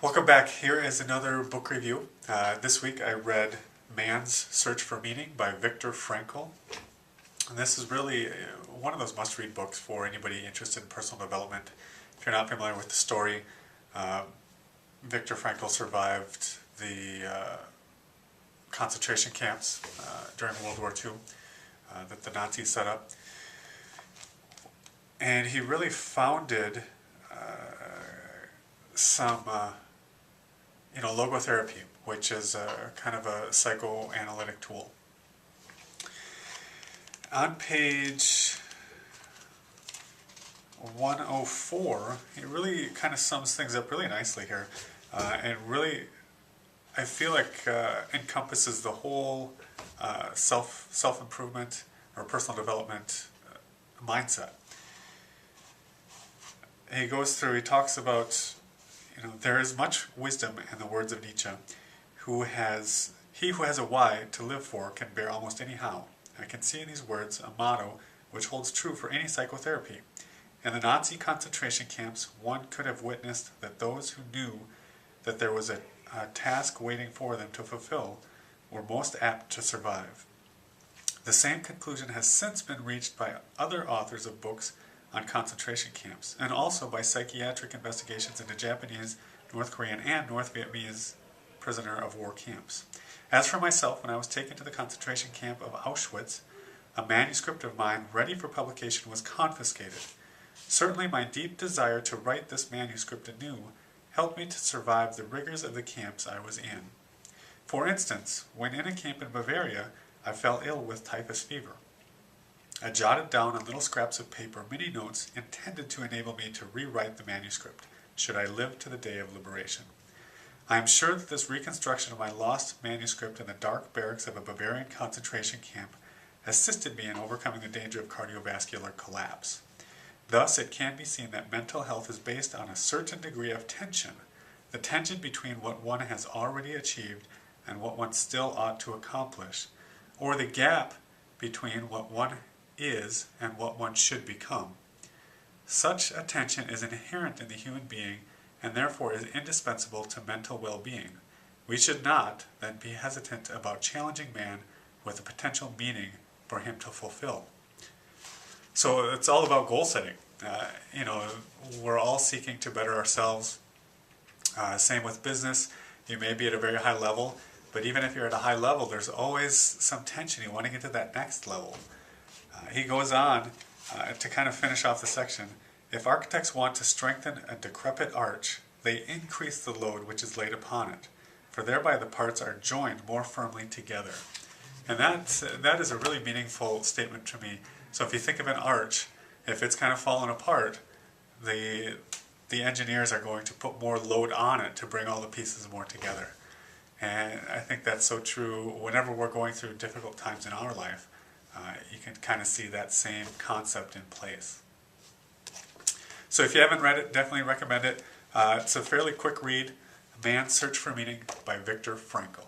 Welcome back. Here is another book review. This week I read Man's Search for Meaning by Viktor Frankl. And this is really one of those must-read books for anybody interested in personal development. If you're not familiar with the story, Viktor Frankl survived the concentration camps during World War II that the Nazis set up. And he really founded some logotherapy, which is a kind of a psychoanalytic tool. On page 104, he really kind of sums things up really nicely here, and really, I feel like encompasses the whole self-improvement or personal development mindset. He goes through, he talks about, there is much wisdom in the words of Nietzsche. He who has a why to live for can bear almost any how. I can see in these words a motto which holds true for any psychotherapy. In the Nazi concentration camps, one could have witnessed that those who knew that there was a task waiting for them to fulfill were most apt to survive. The same conclusion has since been reached by other authors of books on concentration camps, and also by psychiatric investigations into Japanese, North Korean, and North Vietnamese prisoner of war camps. As for myself, when I was taken to the concentration camp of Auschwitz, a manuscript of mine ready for publication was confiscated. Certainly my deep desire to write this manuscript anew helped me to survive the rigors of the camps I was in. For instance, when in a camp in Bavaria, I fell ill with typhus fever. I jotted down on little scraps of paper many notes intended to enable me to rewrite the manuscript, should I live to the day of liberation. I am sure that this reconstruction of my lost manuscript in the dark barracks of a Bavarian concentration camp assisted me in overcoming the danger of cardiovascular collapse. Thus, it can be seen that mental health is based on a certain degree of tension, the tension between what one has already achieved and what one still ought to accomplish, or the gap between what one is and what one should become. Such a tension is inherent in the human being and therefore is indispensable to mental well-being. We should not, then, be hesitant about challenging man with a potential meaning for him to fulfill. So it's all about goal setting. We're all seeking to better ourselves. Same with business. You may be at a very high level, but even if you're at a high level, there's always some tension. You want to get to that next level. He goes on to kind of finish off the section. If architects want to strengthen a decrepit arch, they increase the load which is laid upon it, for thereby the parts are joined more firmly together. And that is a really meaningful statement to me. So if you think of an arch, if it's kind of fallen apart, the engineers are going to put more load on it to bring all the pieces more together. And I think that's so true whenever we're going through difficult times in our life. You can kind of see that same concept in place. So if you haven't read it, definitely recommend it. It's a fairly quick read, Man's Search for Meaning by Viktor Frankl.